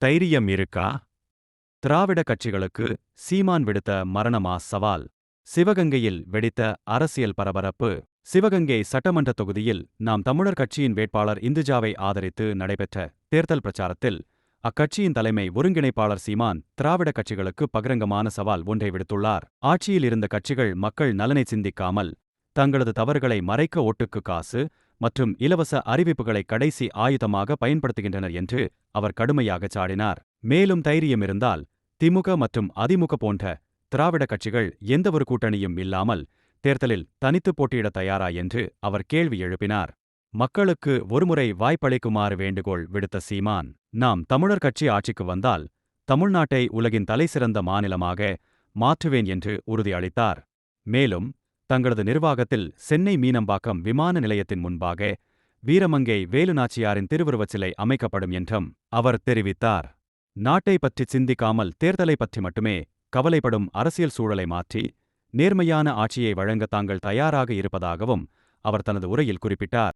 தைரியம் இருக்கா? திராவிட கட்சிகளுக்கு சீமான் விடுத்த மரணமா சவால். சிவகங்கையில் வெடித்த அரசியல் பரபரப்பு. சிவகங்கை சட்டமன்ற தொகுதியில் நாம் தமிழர் கட்சியின் வேட்பாளர் இந்துஜாவை ஆதரித்து நடைபெற்ற தேர்தல் பிரச்சாரத்தில் அக்கட்சியின் தலைமை ஒருங்கிணைப்பாளர் சீமான் திராவிட கட்சிகளுக்கு பகிரங்கமான சவால் ஒன்றை விடுத்துள்ளார். ஆட்சியில் இருந்த கட்சிகள் மக்கள் நலனை சிந்திக்காமல் தங்களது தவறுகளை மறைக்க ஓட்டுக்கு காசு மற்றும் இலவச அறிவிப்புகளை கடைசி ஆயுதமாக பயன்படுத்துகின்றனர் என்று அவர் கடுமையாக சாடினார். மேலும் தைரியம் இருந்தால் திமுக மற்றும் அதிமுக போன்ற திராவிட கட்சிகள் எந்தவொரு கூட்டணியும் இல்லாமல் தேர்தலில் தனித்து போட்டியிட தயாரா என்று அவர் கேள்வி எழுப்பினார். மக்களுக்கு ஒருமுறை வாய்ப்பளிக்குமாறு வேண்டுகோள் விடுத்த சீமான், நாம் தமிழர் கட்சி ஆட்சிக்கு வந்தால் தமிழ்நாட்டை உலகின் தலைசிறந்த மாநிலமாக மாற்றுவேன் என்று உறுதியளித்தார். மேலும் தங்களது நிர்வாகத்தில் சென்னை மீனம்பாக்கம் விமான நிலையத்தின் முன்பாக வீரமங்கை வேலுநாச்சியாரின் திருவுருவச் சிலை அமைக்கப்படும் என்றும் அவர் தெரிவித்தார். நாட்டை பற்றி சிந்திக்காமல் தேர்தலை பற்றி மட்டுமே கவலைப்படும் அரசியல் சூழலை மாற்றி நேர்மையான ஆட்சியை வழங்க தாங்கள் தயாராக இருப்பதாகவும் அவர் தனது உரையில் குறிப்பிட்டார்.